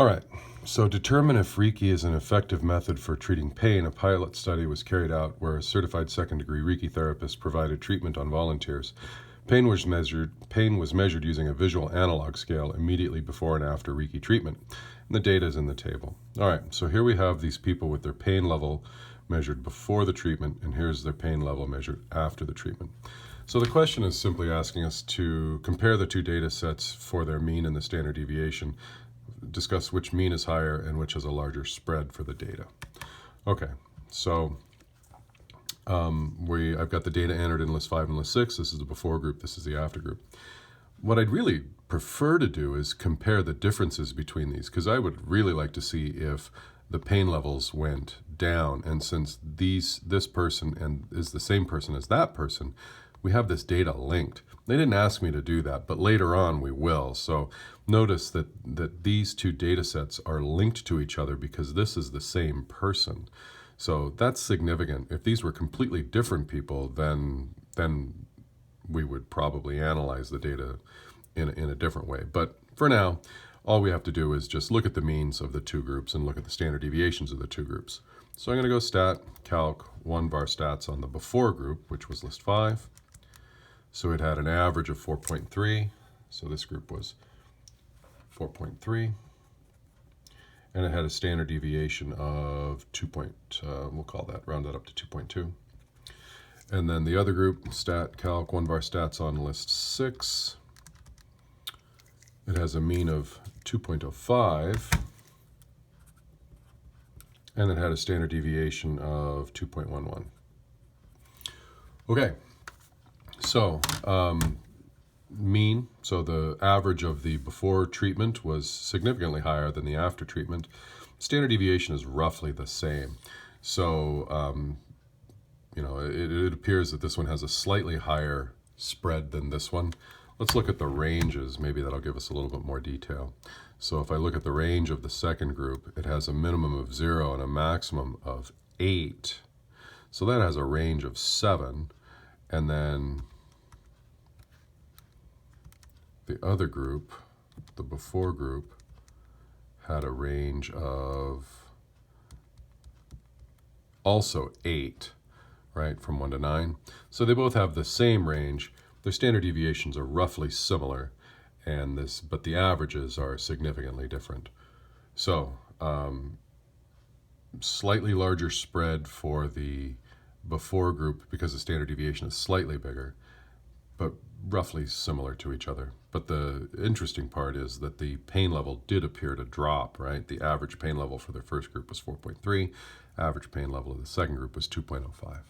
All right, so determine if Reiki is an effective method for treating pain. A pilot study was carried out where a certified second-degree Reiki therapist provided treatment on volunteers. Pain was measured using a visual analog scale immediately before and after Reiki treatment. And the data is in the table. All right, so here we have these people with their pain level measured before the treatment, and here's their pain level measured after the treatment. So the question is simply asking us to compare the two data sets for their mean and the standard deviation, discuss which mean is higher and which has a larger spread for the data. Okay, so I've got the data entered in list 5 and list 6. This is the before group, this is the after group. What I'd really prefer to do is compare the differences between these, because I would really like to see if the pain levels went down. And since this person is the same person as that person, we have this data linked. They didn't ask me to do that, but later on we will. So notice that these two data sets are linked to each other because this is the same person. So that's significant. If these were completely different people, then we would probably analyze the data in a different way. But for now, all we have to do is just look at the means of the two groups and look at the standard deviations of the two groups. So I'm going to go stat, calc, 1 var stats on the before group, which was list 5. So it had an average of 4.3. So this group was 4.3. And it had a standard deviation of we'll call that, round that up to 2.2. And then the other group, stat, calc, 1 var stats on list 6. It has a mean of 2.05. And it had a standard deviation of 2.11. Okay, so mean, so the average of the before treatment was significantly higher than the after treatment. Standard deviation is roughly the same. So, it appears that this one has a slightly higher spread than this one. Let's look at the ranges. Maybe that'll give us a little bit more detail. So if I look at the range of the second group, it has a minimum of 0 and a maximum of 8. So that has a range of 7. And then the other group, the before group, had a range of also 8, right, from 1 to 9. So they both have the same range. Their standard deviations are roughly similar, but the averages are significantly different. So slightly larger spread for the before group because the standard deviation is slightly bigger, but roughly similar to each other. But the interesting part is that the pain level did appear to drop, right? The average pain level for the first group was 4.3. Average pain level of the second group was 2.05.